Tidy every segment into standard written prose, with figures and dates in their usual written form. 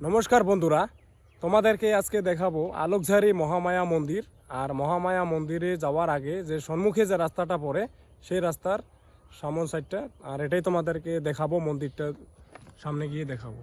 নমস্কার বন্ধুরা, তোমাদেরকে আজকে দেখাবো আলোকঝারি মহামায়া মন্দির। আর মহামায়া মন্দিরে যাওয়ার আগে যে সম্মুখে যে রাস্তাটা পড়ে সেই রাস্তার সামন সাইডটা, আর এটাই তোমাদেরকে দেখাবো। মন্দিরটা সামনে গিয়ে দেখাবো।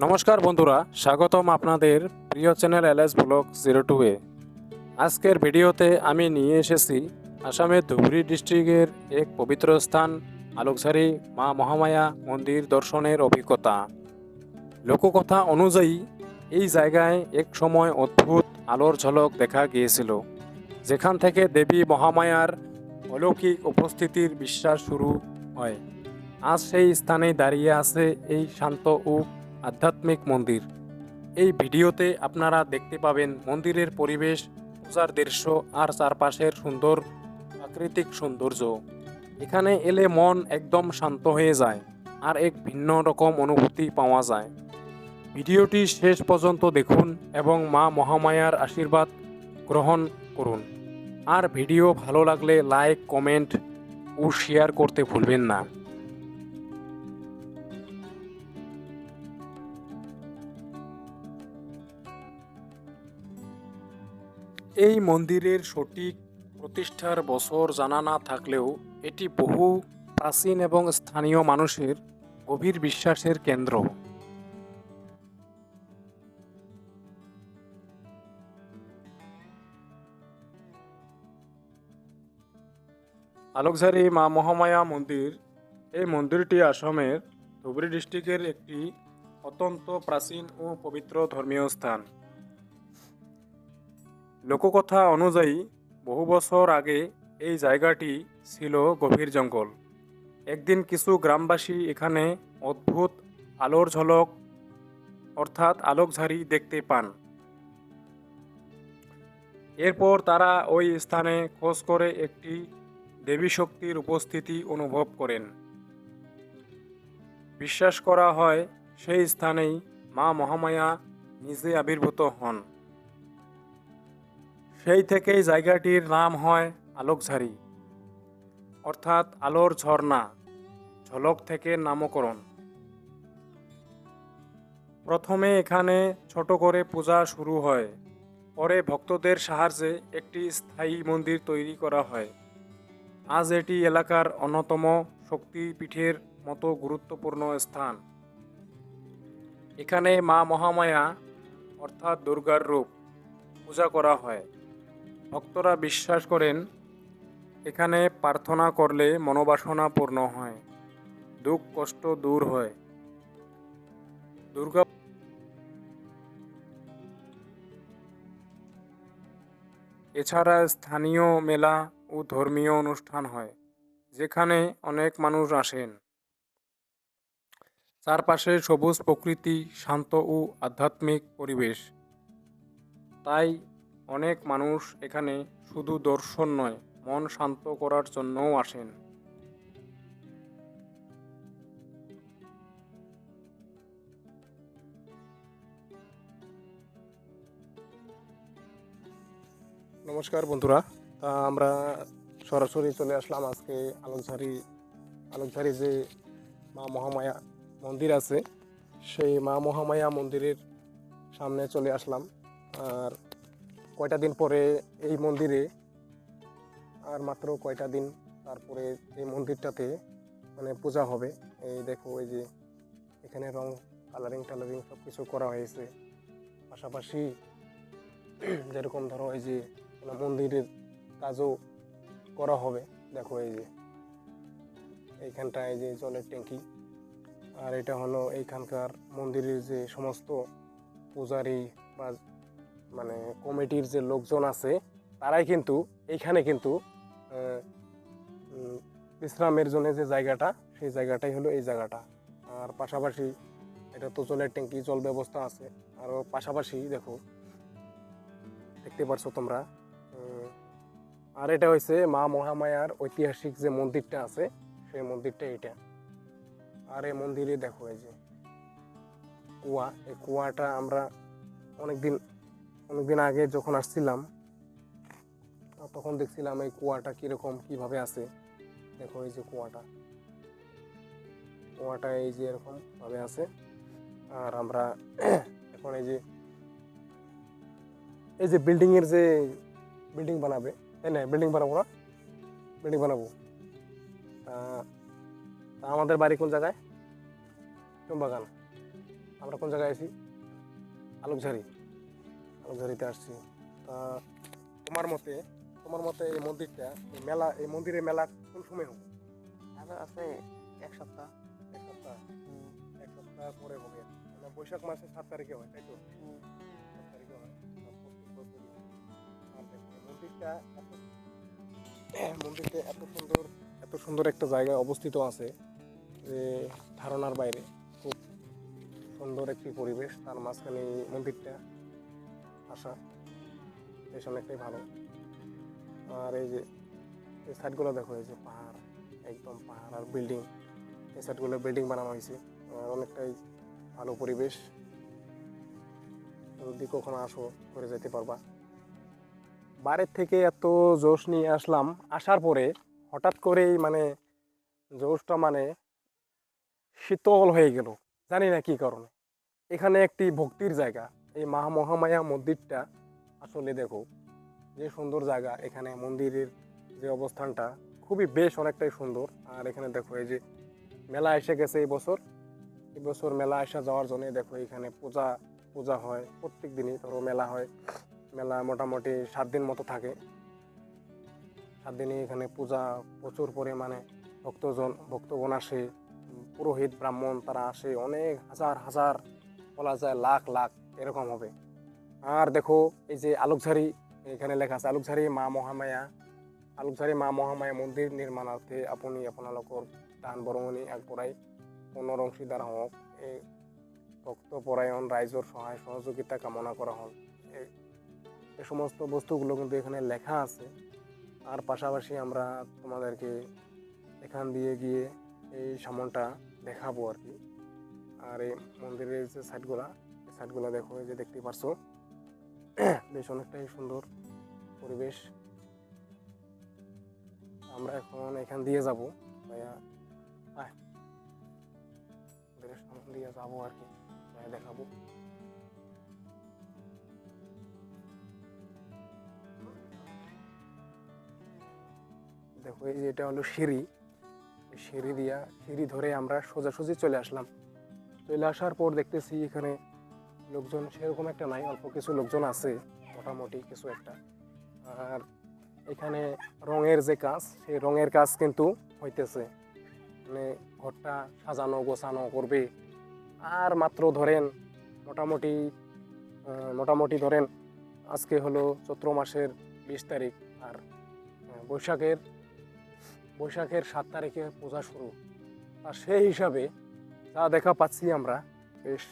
নমস্কার বন্ধুরা, স্বাগতম আপনাদের প্রিয় চ্যানেল LS Vlog02-এ। আজকের ভিডিওতে আমি নিয়ে এসেছি আসামের ধুবড়ী ডিস্ট্রিক্টের এক পবিত্র স্থান আলোকঝারি মা মহামায়া মন্দির দর্শনের অভিজ্ঞতা। লোককথা অনুযায়ী এই জায়গায় এক সময় অদ্ভুত আলোর ঝলক দেখা গিয়েছিল, যেখান থেকে দেবী মহামায়ার অলৌকিক উপস্থিতির বিশ্বাস শুরু হয়। আজ সেই স্থানে দাঁড়িয়ে আছে এই শান্ত ও আধ্যাত্মিক মন্দির। এই ভিডিওতে আপনারা দেখতে পাবেন মন্দিরের পরিবেশ, পূজার দৃশ্য আর চারপাশের সুন্দর প্রাকৃতিক সৌন্দর্য। এখানে এলে মন একদম শান্ত হয়ে যায় আর এক ভিন্ন রকম অনুভূতি পাওয়া যায়। ভিডিওটি শেষ পর্যন্ত দেখুন এবং মা মহামায়ার আশীর্বাদ গ্রহণ করুন। আর ভিডিও ভালো লাগলে লাইক, কমেন্ট ও শেয়ার করতে ভুলবেন না। এই মন্দিরের সঠিক প্রতিষ্ঠার বছর জানা না থাকলেও এটি বহু প্রাচীন এবং স্থানীয় মানুষের গভীর বিশ্বাসের কেন্দ্র। আলোকঝারি মা মহামায়া মন্দির, এই মন্দিরটি আসামের ধুবড়ী ডিস্ট্রিক্টের একটি অত্যন্ত প্রাচীন ও পবিত্র ধর্মীয় স্থান। লোককথা অনুযায়ী বহু বছর আগে এই জায়গাটি ছিল গভীর জঙ্গল। একদিন কিছু গ্রামবাসী এখানে অদ্ভুত আলোর ঝলক অর্থাৎ আলোকঝারি দেখতে পান। এরপর তারা ওই স্থানে খোঁজ করে একটি দেবী শক্তির উপস্থিতি অনুভব করেন। বিশ্বাস করা হয় সেই স্থানেই মা মহামায়া নিজে আবির্ভূত হন। সেই থেকেই জায়গাটির নাম হয় আলোকঝাড়ি, অর্থাৎ আলোর ঝর্ণা, ঝলক থেকে নামকরণ। প্রথমে এখানে ছোট করে পূজা শুরু হয়, পরে ভক্তদের সাহায্যে একটি স্থায়ী মন্দির তৈরি করা হয়। আজ এটি এলাকার অন্যতম শক্তিপীঠের মতো গুরুত্বপূর্ণ স্থান। এখানে মা মহামায়া অর্থাৎ দুর্গার রূপ পূজা করা হয়। ভক্তরা বিশ্বাস করেন এখানে প্রার্থনা করলে মনোবাসনা পূর্ণ হয়, দুঃখ কষ্ট দূর হয়। দুর্গা এছাড়া স্থানীয় মেলা ও ধর্মীয় অনুষ্ঠান হয়, যেখানে অনেক মানুষ আসেন। চারপাশে সবুজ প্রকৃতি, শান্ত ও আধ্যাত্মিক পরিবেশ। তাই অনেক মানুষ এখানে শুধু দর্শন নয়, মন শান্ত করার জন্যও আসেন। নমস্কার বন্ধুরা, তা আমরা সরাসরি চলে আসলাম আজকে আলোকঝাড়ি যে মা মহামায়া মন্দির আছে, সেই মা মহামায়া মন্দিরের সামনে চলে আসলাম। আর কয়টা দিন পরে এই মন্দিরে, আর মাত্র কয়টা দিন তারপরে এই মন্দিরটাতে মানে পূজা হবে। এই দেখো, এই যে এখানে রং কালারিং টালারিং সব কিছু করা হয়েছে। পাশাপাশি যেরকম ধরো এই যে মন্দিরের কাজও করা হবে। দেখো এই যে এইখানটা এই যে জলের ট্যাঙ্কি, আর এটা হলো এইখানকার মন্দিরের যে সমস্ত পূজারী বা মানে কমিটির যে লোকজন আছে, তারাই কিন্তু এইখানে কিন্তু বিশ্রামের জন্য যে জায়গাটা, সেই জায়গাটাই হলো এই জায়গাটা। আর পাশাপাশি এটা তো জলের ট্যাঙ্কি, জল ব্যবস্থা আছে। আরও পাশাপাশি দেখো, দেখতে পারছো তোমরা। আর এটা হচ্ছে মা মহামায়ার ঐতিহাসিক যে মন্দিরটা আছে, সেই মন্দিরটা এটা। আর এই মন্দিরে দেখো এই যে কুয়া, এই কুয়াটা আমরা অনেকদিন আগে যখন আসছিলাম তখন দেখছিলাম এই কুয়াটা কিরকম কিভাবে আছে। দেখো এই যে কুয়াটা এই যে এরকম ভাবে আছে। আর আমরা এখন এই যে বিল্ডিং বানাবে, তাই না? বিল্ডিং বানাবো না, বিল্ডিং বানাবো। তা আমাদের বাড়ি কোন জায়গায়? চুমবাগান। আমরা কোন জায়গায় আছি? আলোকঝাড়িতে আসছি। তা তোমার মতে এই মন্দিরটা, এই মন্দিরের মেলা কোন সময় হবে? আছে 1 সপ্তাহ। এক সপ্তাহ পরে হবে, মানে বৈশাখ মাসের 7 তারিখে হয়, তাই তো? 7 তারিখে হয় প্রত্যেক বছরই। আর দেখো, মন্দিরটা এত সুন্দর একটা জায়গায় অবস্থিত আছে যে ধারণার বাইরে। খুব সুন্দর একটি পরিবেশ, তার মাঝখানে এই মন্দিরটা আসা বেশ অনেকটাই ভালো। আর এই যে এই সাইডগুলো দেখো, এই যে পাহাড়, একদম পাহাড় আর বিল্ডিং, এই সাইডগুলো বিল্ডিং বানানো হয়েছে। অনেকটাই ভালো পরিবেশ। যদি কখনো আসো, ঘুরে যেতে পারবা। বাইরের থেকে এত জোশ নিয়ে আসলাম, আসার পরে হঠাৎ করেই মানে জোশটা মানে শীতল হয়ে গেল, জানি না কি কারণে। এখানে একটি ভক্তির জায়গা, এই মা মহামায়া মন্দিরটা। আসলে দেখো যে সুন্দর জায়গা, এখানে মন্দিরের যে অবস্থানটা খুবই বেশ অনেকটাই সুন্দর। আর এখানে দেখো এই যে মেলা এসে গেছে এই বছর মেলা আসা যাওয়ার জন্য। দেখো এখানে পূজা হয় প্রত্যেক দিনই, ধরো মেলা হয়। মেলা মোটামুটি 7 দিন মতো থাকে। 7 দিনই এখানে পূজা, প্রচুর পরিমাণে ভক্তগণ আসে, পুরোহিত ব্রাহ্মণ তারা আসে, অনেক হাজার বলা যায় লাখ লাখ এরকম হবে। আর দেখো এই যে আলোকঝাড়ি, এখানে লেখা আছে আলোকঝাড়ি মা মহামায়া মন্দির নির্মাণার্থে আপুনি আপোনালোকৰ দান বৰঙণি আগবঢ়াই পুনৰ অংশীদাৰ হওক। এই ভক্তপৰায়ণ ৰাইজৰ সহায় সহযোগিতা কামনা কৰা হ'ল। এই সমস্ত বস্তুগুলো কিন্তু এখানে লেখা আছে। আর পাশাপাশি আমরা তোমাদেরকে এখান দিয়ে গিয়ে এই সামনটা দেখাবো আর কি। আর এই মন্দিরের যে সাইডগুলো দেখো, এই যে দেখতে পারছো, বেশ অনেকটাই সুন্দর পরিবেশ। আমরা এখন এখান দিয়ে যাব ভাইয়া, মন্দিরের সামনে দিয়ে যাবো আর কি, দেখাবো। দেখো এই যে এটা হলো সিঁড়ি, সিঁড়ি ধরে আমরা সোজাসুজি চলে আসলাম। চলে আসার পর দেখতেছি এখানে লোকজন সেরকম একটা নাই, অল্প কিছু লোকজন আছে মোটামুটি কিছু একটা। আর এখানে রঙের যে কাজ, সেই রঙের কাজ কিন্তু হইতেছে, মানে ঘরটা সাজানো গোছানো করবে। আর মাত্র ধরেন মোটামুটি ধরেন আজকে হলো চৈত্র মাসের 20 তারিখ, আর বৈশাখের 7 তারিখে পূজা শুরু। আর সেই হিসাবে যা দেখা পাচ্ছি আমরা, বেশ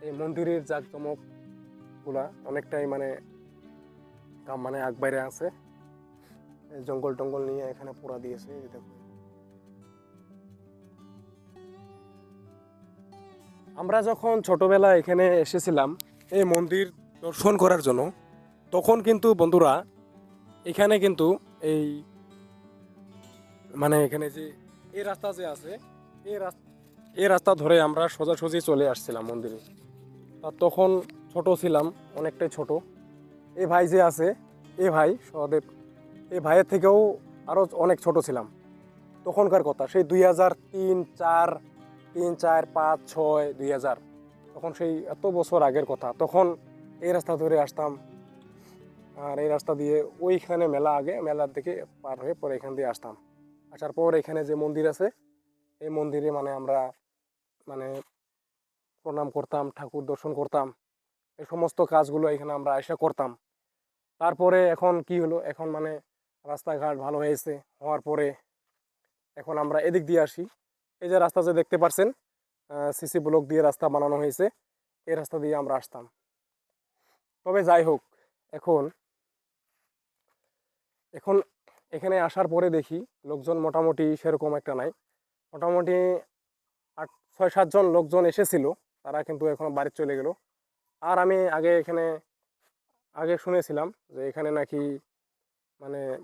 এই মন্দিরের জাঁকজমকগুলা অনেকটাই মানে আগ বাইরে আছে। জঙ্গল টঙ্গল নিয়ে এখানে পোড়া দিয়েছে, এই দেখো। আমরা যখন ছোটবেলা এখানে এসেছিলাম এই মন্দির দর্শন করার জন্য, তখন কিন্তু বন্ধুরা এখানে কিন্তু এখানে যে এই রাস্তা যে আছে, এই রাস্তা ধরে আমরা সোজাসুজি চলে আসছিলাম মন্দিরে। তখন ছোট ছিলাম, অনেকটাই ছোট। এই ভাই যে আছে, এই ভাই সহদেব, এই ভাইয়ের থেকেও আরও অনেক ছোট ছিলাম তখনকার কথা। সেই 2003, 4, 3, 4, 5, 6, 2000, তখন সেই এত বছর আগের কথা। তখন এই রাস্তা ধরে আসতাম, আর এই রাস্তা দিয়ে ওইখানে মেলার দিকে পার হয়ে পরে এখান দিয়ে আসতাম। আসার পর এখানে যে মন্দির আছে, এই মন্দিরে আমরা প্রণাম করতাম, ঠাকুর দর্শন করতাম, এই সমস্ত কাজগুলো এখানে আমরা এসে করতাম। তারপরে এখন কি হলো, এখন রাস্তাঘাট ভালো হয়েছে, হওয়ার পরে এখন আমরা এদিক দিয়ে আসি। এই যে রাস্তা যে দেখতে পাচ্ছেন, সিসি ব্লক দিয়ে রাস্তা বানানো হয়েছে, এই রাস্তা দিয়ে আমরা আসতাম। তবে যাই হোক, এখন এখানে আসার পরে দেখি লোকজন মোটামুটি সেরকম একটা নাই। মোটামুটি 6-7 জন লোকজন এসেছিল, তারা কিন্তু এখন বাড়ি চলে গেল। আর আমি আগে শুনেছিলাম যে এখানে নাকি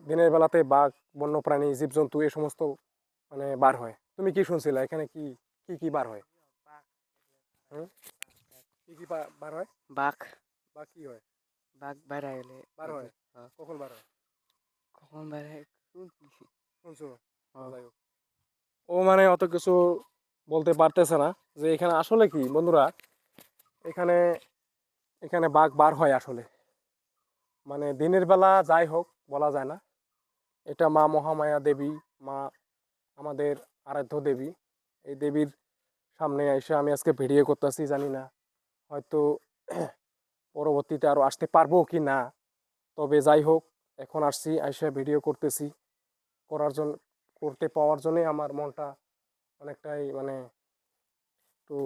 দিনের বেলাতে বাঘ, বন্যপ্রাণী, জীবজন্তু এই সমস্ত বার হয়। তুমি কি শুনছিলে, এখানে কি কি কি বার হয়? হুম? কি কি বার হয়? বাঘ বা কি হয়? বাঘ বাইরে গেলে বার হয়? হ্যাঁ। কখন বার হয়? কখন বাইরে শুনছি। শুনছো? হ্যাঁ। যাই হোক, ও অত কিছু বলতে পারতেছে না যে এখানে আসলে কি বন্ধুরা, এখানে এখানে বাঘ বার হয় আসলে। দিনের বেলা যাই হোক বলা যায় না। এটা মা মহামায়া দেবী, মা আমাদের আরাধ্য দেবী। এই দেবীর সামনে এসে আমি আজকে ভিডিও করতেছি, জানি না হয়তো পরবর্তীতে আরও আসতে পারবো কি না। তবে যাই হোক, এখন আসছি, এসে ভিডিও করতেছি। করতে পাওয়ার জন্যই আমার মনটা অনেকটাই একটু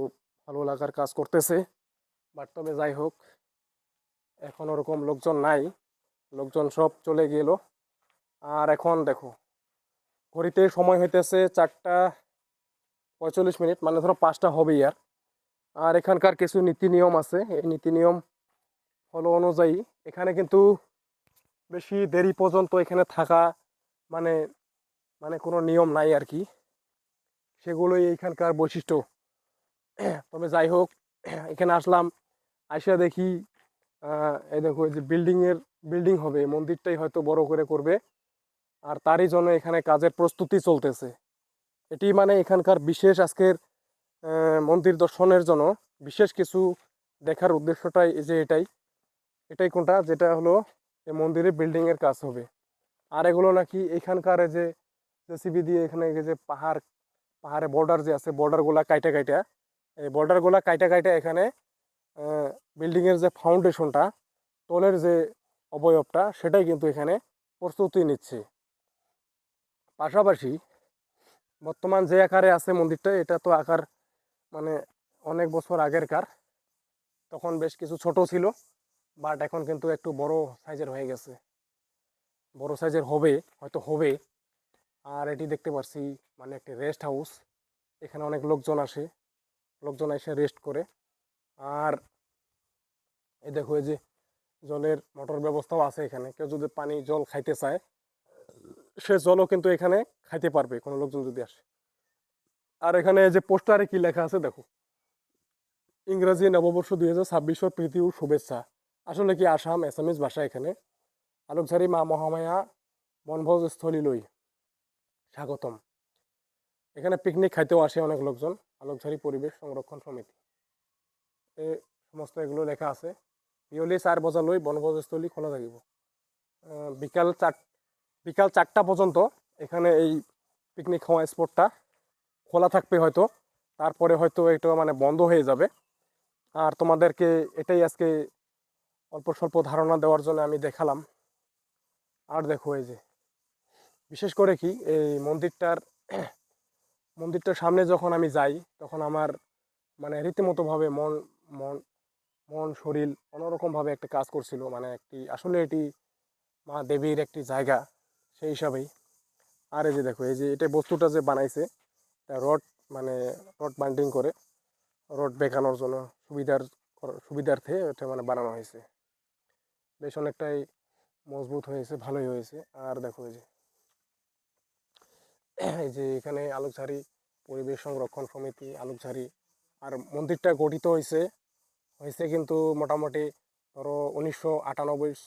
ভালো লাগার কাজ করতেছে। বাট তবে যাই হোক, এখন ওরকম লোকজন নাই, লোকজন সব চলে গেল। আর এখন দেখো, ঘড়িতে সময় হইতেছে 4:45, ধরো 5টা হবেই। আর এখানকার কিছু নীতি নিয়ম আছে, এই নীতি নিয়ম ফলো অনুযায়ী এখানে কিন্তু বেশি দেরি পর্যন্ত এখানে থাকা মানে কোনো নিয়ম নাই আর কি। সেগুলোই এখানকার বৈশিষ্ট্য। তবে যাই হোক, এখানে আসলাম, আইসা দেখি এই দেখো, এই যে বিল্ডিং হবে, মন্দিরটাই হয়তো বড় করে করবে। আর তারই জন্য এখানে কাজের প্রস্তুতি চলতেছে। এটি এখানকার বিশেষ আজকের মন্দির দর্শনের জন্য বিশেষ কিছু দেখার উদ্দেশ্যটাই যে এটাই কোনটা, যেটা হলো এই মন্দিরে বিল্ডিংয়ের কাজ হবে। আর এগুলো নাকি এখানকার এই যে জেসিবি দিয়ে এখানে যে পাহাড়ে বর্ডার যে আছে, বর্ডারগুলা কাইটা এই বর্ডারগুলা কাইটা এখানে বিল্ডিংয়ের যে ফাউন্ডেশনটা, তলের যে অবয়বটা, সেটাই কিন্তু এখানে প্রস্তুতি নিচ্ছে। পাশাপাশি বর্তমান যে আকারে আছে মন্দিরটা, এটা তো আকার অনেক বছর আগেরকার, তখন বেশ কিছু ছোট ছিল। বাট এখন কিন্তু একটু বড় সাইজের হয়ে গেছে, বড় সাইজের হবে, হয়তো হবে। আর এটি দেখতে পাচ্ছি মানে একটি রেস্ট হাউস, এখানে অনেক লোকজন আসে, লোকজন এসে রেস্ট করে। আর এই দেখো এই যে জলের মোটর ব্যবস্থাও আছে এখানে, কেউ যদি পানি জল খাইতে চায় সে জলও কিন্তু এখানে খাইতে পারবে কোনো লোকজন যদি আসে। আর এখানে যে পোস্টারে কি লেখা আছে দেখো, ইংরেজি নববর্ষ 2026 প্রীতি ও শুভেচ্ছা। আসলে কি আসাম এসামিজ ভাষা এখানে। আলোকঝারি মা মহামায়া বনভোজস্থলী লই স্বাগতম। এখানে পিকনিক খাইতেও আসে অনেক লোকজন। আলোকঝারি পরিবেশ সংরক্ষণ সমিতি, এই সমস্ত এগুলো লেখা আছে। বিয়লি 4 বজালৈ বনভোজস্থলী খোলা থাকিব। বিকাল 4টা পর্যন্ত এখানে এই পিকনিক খাওয়া স্পটটা খোলা থাকবে হয়তো, তারপরে হয়তো এটা মানে বন্ধ হয়ে যাবে। আর তোমাদেরকে এটাই আজকে অল্প স্বল্প ধারণা দেওয়ার জন্য আমি দেখালাম। আর দেখো এই যে বিশেষ করে কি এই মন্দিরটার সামনে যখন আমি যাই তখন আমার মানে রীতিমতোভাবে মন মন মন শরীর অন্যরকমভাবে একটা কাজ করছিল, মানে একটি আসলে এটি মা দেবীর একটি জায়গা সেই হিসাবেই। আর এই যে দেখো এই যে এটা বস্তুটা যে বানাইছে রড, মানে রড বান্ডিং করে রড বেঁকানোর জন্য সুবিধার্থে এটা মানে বানানো হয়েছে। বেশ অনেকটাই মজবুত হয়েছে, ভালোই হয়েছে। আর দেখো এই যে এখানে আলোকঝারি পরিবেশ সংরক্ষণ সমিতি আলোকঝারি। আর মন্দিরটা গঠিত হয়েছে হয়েছে কিন্তু মোটামুটি ধরো 1998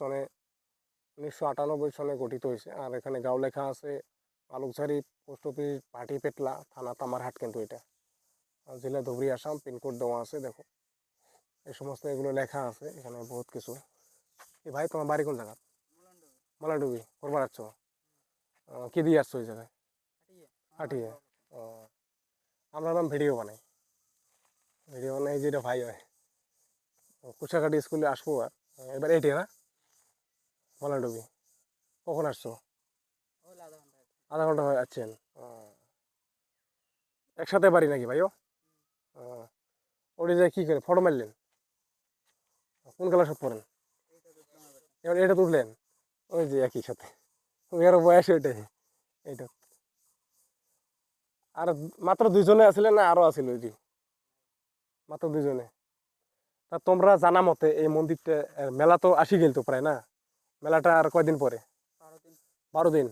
সনে গঠিত হয়েছে। আর এখানে গাঁও লেখা আছে আলোকঝারি, পোস্ট অফিস পাটিপেটলা, থানা তামারহাট, কিন্তু এটা জেলা ধুবড়ী আসাম, পিনকোড দেওয়া আছে দেখো, এই সমস্ত এগুলো লেখা আছে এখানে বহুত কিছু। এই ভাই তোমার বাড়ি কোন জায়গা? মালাডুবি করবার আসছো? কি দিয়ে আসছো ওই জায়গায়? হাটিয়ে। ও, আমরা নাম ভিডিও বানাই, ভিডিও বানাই যেটা ভাই হয়। কুচাকাটি স্কুলে আসবো আর এবার এইটি না মালাডুবি। কখন আসছো? আধা ঘন্টা হয়ে যাচ্ছেন? একসাথে বাড়ি নাকি ভাইও? ওটি যে কি করে ফটো মারলেন? কোন ক্লাসে পড়েন? এবার এটা তুললেন? ওই যে একই সাথে, ওই আরো বয়স ওইটাই এইটা। আর মাত্র দুইজনে আসলে না আরো আছিল ওই? মাত্র দুইজনে। তা তোমরা জানা মতে এই মন্দিরটা মেলা তো আসি গেল তো প্রায় না, মেলাটা আর কয়দিন পরে? 12 দিন।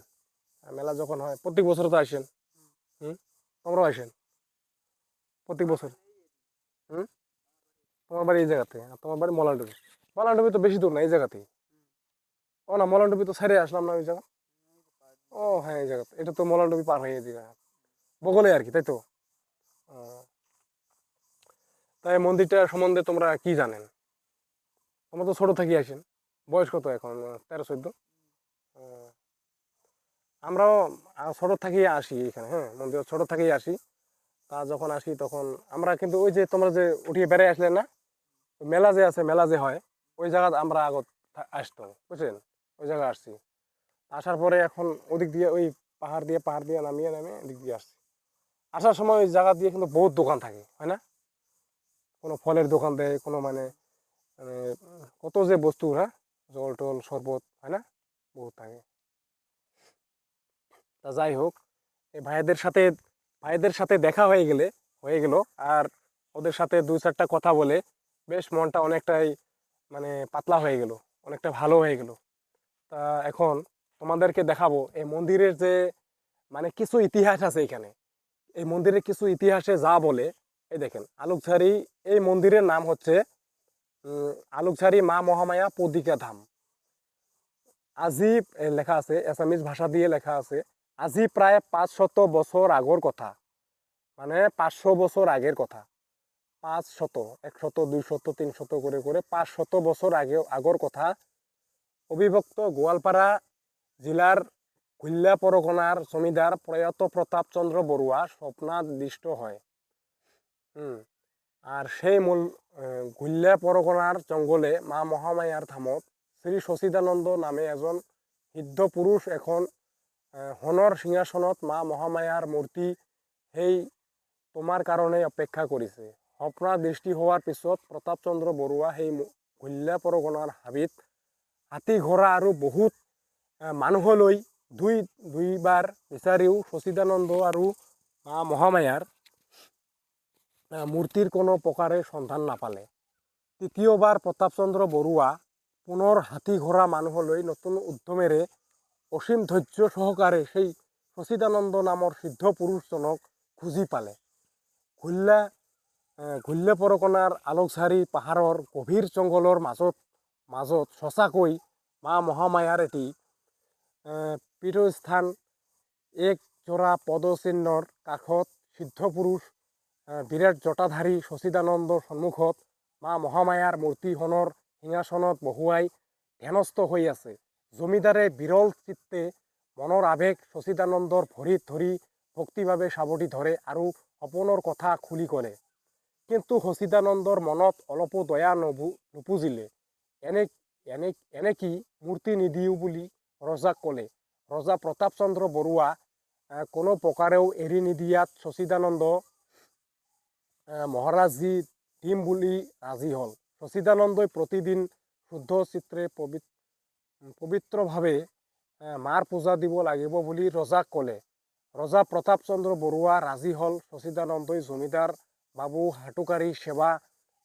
আর মেলা যখন হয় প্রত্যেক বছর তো আসেন? হুম, তোমরাও আসেন প্রত্যেক বছর? হুম, তোমার বাড়ি এই জায়গাতে আর তোমার বাড়ি মলানডুবি। মলানডুবি তো বেশি দূর না এই জায়গাতেই। ও না, মলানডুবি তো ছেড়ে আসলাম না ওই জায়গা। ও হ্যাঁ, এই জায়গাতে এটা তো মলানডুবি পার হয়ে দিবে বগলে আর কি, তাই তো? আহ, তাই মন্দিরটা সম্বন্ধে তোমরা কি জানেন? তোমরা তো ছোট থাকি আসেন, বয়স কত এখন? 13-14? আমরাও ছোট থেকেই আসি এখানে, হ্যাঁ মন্দির ছোট থেকেই আসি। তা যখন আসি তখন আমরা কিন্তু ওই যে তোমরা যে উঠিয়ে বেড়ে আসলেন না, ওই মেলা যে আছে, মেলা যে হয় ওই জায়গা আমরা আগত আসতো, বুঝছেন? ওই জায়গায় আসছি। আসার পরে এখন ওদিক দিয়ে ওই পাহাড় দিয়ে নামিয়ে নামিয়ে এদিক দিয়ে আসছি। আসার সময় ওই জায়গা দিয়ে কিন্তু বহুত দোকান থাকে, হয় না? কোনো ফলের দোকান দেয়, কোনো মানে মানে কত যে বস্তু, হ্যাঁ, জল টল শরবত, হয় না, বহুত থাকে। তা যাই হোক, এই ভাইদের সাথে দেখা হয়ে গেল। আর ওদের সাথে 2-4টা কথা বলে বেশ মনটা অনেকটাই মানে পাতলা হয়ে গেল, অনেকটা ভালো হয়ে গেল। তা এখন তোমাদেরকে দেখাবো এই মন্দিরের যে মানে কিছু ইতিহাস আছে এখানে। এই মন্দিরের কিছু ইতিহাসে যা বলে, এই দেখেন আলোকঝারি, এই মন্দিরের নাম হচ্ছে আলোকঝারি মা মহামায়া পদিকা ধাম। আজি লেখা আছে এসামিজ ভাষা দিয়ে লেখা আছে, আজি প্রায় 500 বছর আগর কথা, মানে 500 বছর আগের কথা। 500, 100, 200, 300 করে করে 500 বছর আগর কথা। অবিভক্ত গোয়ালপাড়া জেলার কুল্যা পরগনার জমিদার প্রয়াত প্রতাপ চন্দ্র বড়ুয়া স্বপ্নাদিষ্ট হয়। আর সেই মূল গুল্যা পরগনার জঙ্গলে মা মহামায়ার ধামত শ্রী সচিদানন্দ নামে এজন সিদ্ধ পুৰুষ এখন সোণৰ সিংহাসনত মা মহামায়াৰ মূৰ্তি সেই তোমার কারণে অপেক্ষা কৰিছে। স্বপ্না দৃষ্টি হোৱাৰ পিছত প্ৰতাপ চন্দ্ৰ বৰুৱা সেই ঘুল্লা পৰগনাৰ হাবিত হাতী ঘোঁৰা আৰু বহুত মানুহলৈ দুইবাৰ বিচাৰিও সচিদানন্দ আৰু মা মহামায়াৰ মূৰ্তিৰ কোনো প্ৰকাৰে সন্ধান নাপালে। তৃতীয়বাৰ প্ৰতাপচন্দ্ৰ বৰুৱা পুনৰ হাতী ঘোঁৰা মানুহলৈ নতুন উদ্যমেৰে অসীম ধৈৰ্য সহকাৰে সেই সচিদানন্দ নামৰ সিদ্ধ পুৰুষজনক খুঁজি পালে। ঘুল্লা পৰগনাৰ আলোকঝাৰী পাহাৰৰ গভীৰ জংঘলৰ মাজত সঁচাকৈ মা মহামায়াৰ এটি পীঠস্থান। এক জোৰা পদচিহ্নৰ কাষত সিদ্ধ পুৰুষ বিৰাট জটাধাৰী সচিদানন্দৰ সন্মুখত মা মহামায়াৰ মূৰ্তি সোণৰ সিংহাসনত বহুৱাই ধ্যানস্থ হৈ আছে। জমিদাৰে বিৰল চিত্তে মনৰ আৱেগ সচিদানন্দৰ ভৰিত ধৰি ভক্তিভাৱে সাৱটি ধৰে আৰু সপোনৰ কথা খুলি ক'লে। কিন্তু সচিদানন্দৰ মনত অলপো দয়া নুপুজিলে। এনে কি মূৰ্তি নিদিও বুলি ৰজাক ক'লে। ৰজা প্ৰতাপচন্দ্ৰ বৰুৱা কোনো প্ৰকাৰেও এৰি নিদিয়াত সচিদানন্দ মহাৰাজজি দিম বুলি ৰাজি হ'ল। সচিদানন্দই প্ৰতিদিন শুদ্ধ চিত্ৰে পবিত্ৰভাৱে মাৰ পূজা দিব লাগিব বুলি ৰজাক ক'লে। ৰজা প্ৰতাপচন্দ্ৰ বৰুৱা ৰাজি হ'ল। সচিদানন্দই জমিদাৰ বাবু হাটুকাৰী সেৱা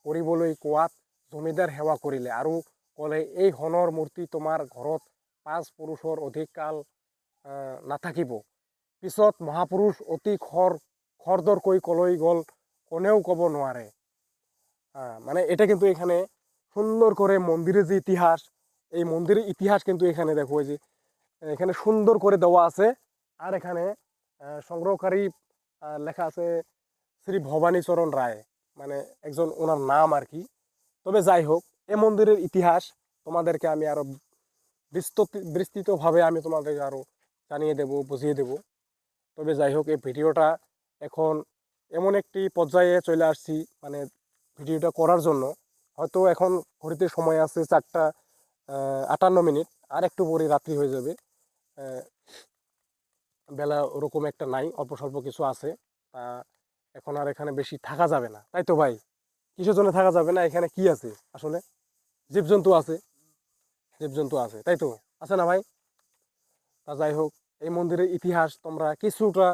কৰিবলৈ কোৱাত জমিদাৰ সেৱা কৰিলে আৰু ক'লে, এই সোণৰ মূৰ্তি তোমাৰ ঘৰত 5 পুৰুষৰ অধিক কাল নাথাকিব। পিছত মহাপুৰুষ অতি খৰদৰকৈ কলৈ গ'ল কোনেও ক'ব নোৱাৰে। মানে এটা কিন্তু এখানে সুন্দর করে মন্দিরের যে ইতিহাস, এই মন্দিরের ইতিহাস কিন্তু এখানে দেখো যে এখানে সুন্দর করে দেওয়া আছে। আর এখানে সংগ্রহকারী লেখা আছে শ্রী ভবানীচরণ রায়, মানে একজন ওনার নাম আর কি। তবে যাই হোক, এই মন্দিরের ইতিহাস তোমাদেরকে আমি আরো বিস্তৃতভাবে আমি তোমাদেরকে আরো জানিয়ে দেব, বুঝিয়ে দেব। তবে যাই হোক, এই ভিডিওটা এখন এমন একটি পর্যায়ে চলে আসছি, মানে ভিডিওটা করার জন্য হয়তো এখন ঘড়িতে সময় আছে 4টা 58 আর একটু পরে রাত্রি হয়ে যাবে। বেলা ওরকম একটা নাই, অল্প স্বল্প কিছু আছে। এখন আর এখানে বেশি থাকা যাবে না, তাই তো ভাই? কিসের জন্য থাকা যাবে না? এখানে কি আছে আসলে? জীবজন্তু আছে, জীবজন্তু আছে, তাই তো? আছে না ভাই? তা যাই হোক, এই মন্দিরের ইতিহাস তোমরা কিছুটা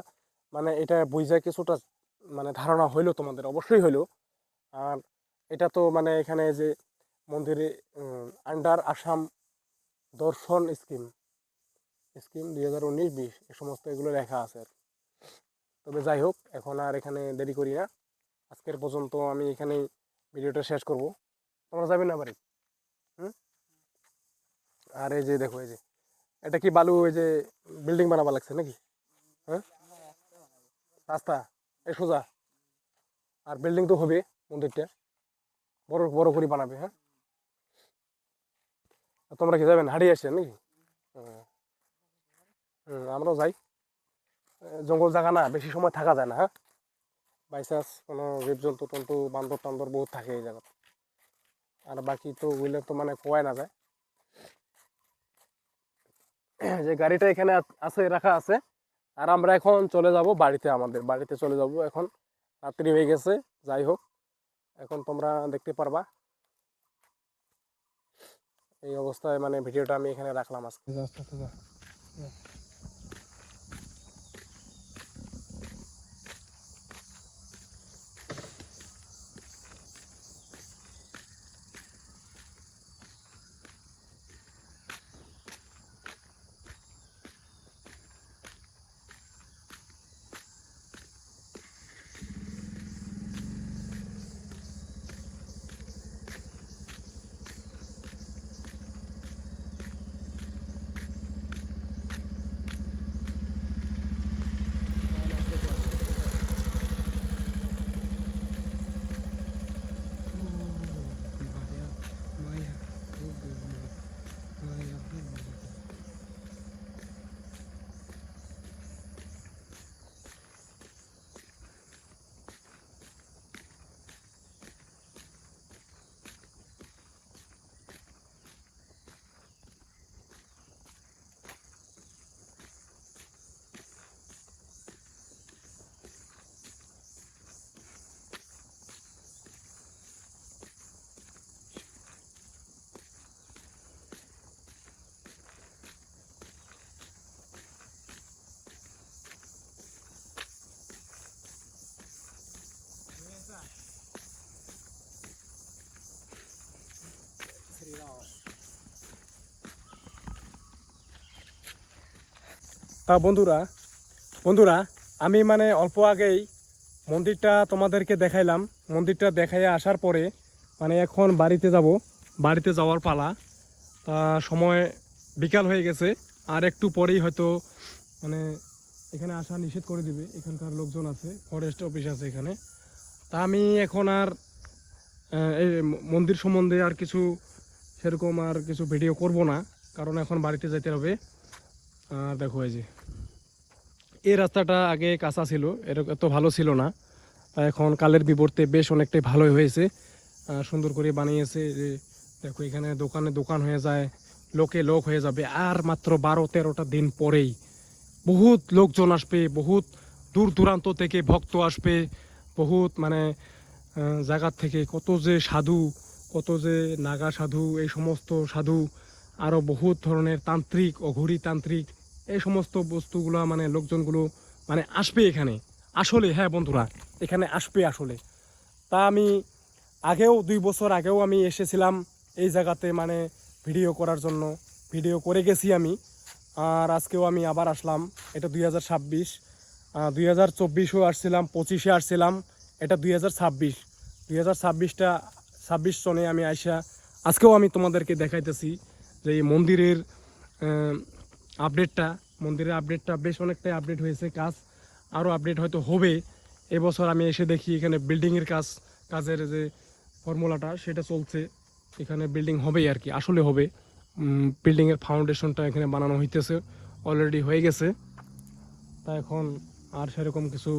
মানে এটা বুঝে কিছুটা মানে ধারণা হইলো তোমাদের, অবশ্যই হইলো। আর এটা তো মানে এখানে যে মন্দিরে আন্ডার আসাম দর্শন স্কিম 2019-20 এই সমস্ত এগুলো লেখা আছে। তবে যাই হোক, এখন আর এখানে দেরি করি না, আজকের পর্যন্ত আমি এখানেই ভিডিওটা শেষ করব। তোমরা যাবে না বাড়ি? আর এই যে দেখো, এই যে এটা কি বালু, এই যে বিল্ডিং বানাবা লাগছে নাকি? হ্যাঁ, রাস্তা এই সোজা, আর বিল্ডিং তো হবে, মন্দিরটা বড় বড় করে বানাবে। হ্যাঁ, তোমরা কি যাবেন? হারিয়ে আসছেন নাকি? আমরাও যাই, জঙ্গল জায়গা না, বেশি সময় থাকা যায় না। হ্যাঁ, বাইচান্স কোনো জীবজন্তু টন্তু বান্দর টান্দর বহুত থাকে এই জায়গাতে, আর বাকি তো ওগুলো তো মানে কোয়াই না যায়। যে গাড়িটা এখানে আছে, রাখা আছে, আর আমরা এখন চলে যাব বাড়িতে, আমাদের বাড়িতে চলে যাব। এখন রাত্রি হয়ে গেছে। যাই হোক, এখন তোমরা দেখতে পারবা এই অবস্থায়, মানে ভিডিওটা আমি এখানে রাখলাম আজকে। তা বন্ধুরা বন্ধুরা আমি মানে অল্প আগেই মন্দিরটা তোমাদেরকে দেখাইলাম। মন্দিরটা দেখাইয়া আসার পরে মানে এখন বাড়িতে যাব, বাড়িতে যাওয়ার পালা। তা সময় বিকাল হয়ে গেছে, আর একটু পরেই হয়তো মানে এখানে আসা নিষেধ করে দিবে। এখানকার লোকজন আছে, ফরেস্ট অফিস আছে এখানে। তা আমি এখন আর এই মন্দির সম্বন্ধে আর কিছু সেরকম আর কিছু ভিডিও করব না, কারণ এখন বাড়িতে যেতে হবে। আর দেখো এই যে এই রাস্তাটা আগে কাঁচা ছিল, এরকম এত ভালো ছিল না। তা এখন কালের বিবর্তে বেশ অনেকটাই ভালোই হয়েছে, সুন্দর করে বানিয়েছে। যে দেখো এখানে দোকানে দোকান হয়ে যায়, লোকে লোক হয়ে যাবে। আর মাত্র 12-13টা দিন পরেই বহুত লোকজন আসবে, বহুত দূর দূরান্ত থেকে ভক্ত আসবে, বহুত মানে জায়গার থেকে কত যে সাধু, কত যে নাগা সাধু, এই সমস্ত সাধু, আরও বহুত ধরনের তান্ত্রিক, অঘরী তান্ত্রিক, এই সমস্ত বস্তুগুলো মানে লোকজনগুলো মানে আসবে এখানে আসলে। হ্যাঁ বন্ধুরা, এখানে আসবে আসলে। তা আমি আগেও 2 বছর আগেও আমি এসেছিলাম এই জায়গাতে মানে ভিডিও করার জন্য, ভিডিও করে গেছি আমি। আর আজকেও আমি আবার আসলাম। এটা 2026, 2024-ও আসছিলাম, 25-এ আসছিলাম, এটা 2026টা 26 সনে আমি আইসা আজকেও আমি তোমাদেরকে দেখাইতেছি যে এই মন্দিরের আপডেটটা। মন্দিরের আপডেটটা বেশ অনেকটাই আপডেট হয়েছে, কাজ আরও আপডেট হয়তো হবে। এবছর আমি এসে দেখি এখানে বিল্ডিংয়ের কাজের যে ফর্মুলাটা সেটা চলছে। এখানে বিল্ডিং হবেই আর কি, আসলে হবে। বিল্ডিংয়ের ফাউন্ডেশনটা এখানে বানানো হইতেছে, অলরেডি হয়ে গেছে। তা এখন আর সেরকম কিছু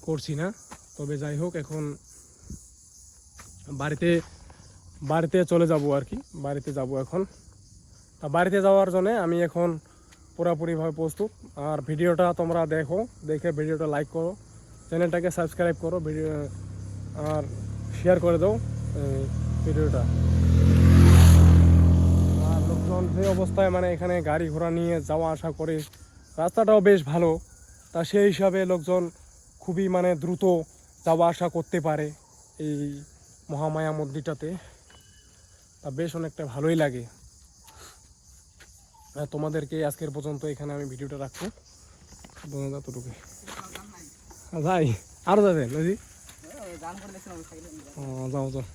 করছি না। তবে যাই হোক, এখন বাড়িতে চলে যাব আর কি, বাড়িতে যাব এখন। তা বাড়িতে যাওয়ার জন্য আমি এখন পুরোপুরিভাবে প্রস্তুত। আর ভিডিওটা তোমরা দেখো, দেখে ভিডিওটা লাইক করো, চ্যানেলটাকে সাবস্ক্রাইব করো, ভিডিও আর শেয়ার করে দাও ভিডিওটা। আর লোকজন যে অবস্থায় মানে এখানে গাড়ি ঘোড়া নিয়ে যাওয়া আসা করে, রাস্তাটাও বেশ ভালো। তা সেই হিসাবে লোকজন খুবই মানে দ্রুত যাওয়া আসা করতে পারে এই মহামায়া মন্দিরটাতে। তা বেশ অনেকটা ভালোই লাগে। তোমাদেরকে আজকের পর্যন্ত এখানে আমি ভিডিওটা রাখবো, এতটুকু। যাই আরও যাবেন নাকি? যাও যাও।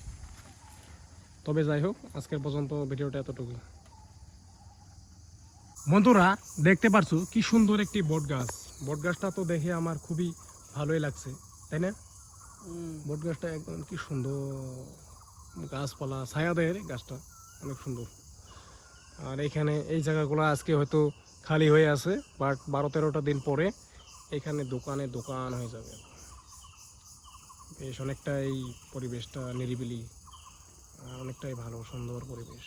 তবে যাই হোক, আজকের পর্যন্ত ভিডিওটা এতটুকু। বন্ধুরা দেখতে পারছো কি সুন্দর একটি বট গাছ। বট গাছটা তো দেখে আমার খুবই ভালোই লাগছে, তাই না? বট গাছটা একদম কি সুন্দর, গাছপালা ছায়া দেয়, গাছটা অনেক সুন্দর। আর এখানে এই জায়গাগুলো আজকে হয়তো খালি হয়ে আছে, বাট 12-13টা দিন পরে এখানে দোকানে দোকান হয়ে যাবে। বেশ অনেকটাই পরিবেশটা নিরিবিলি, অনেকটাই ভালো সুন্দর পরিবেশ।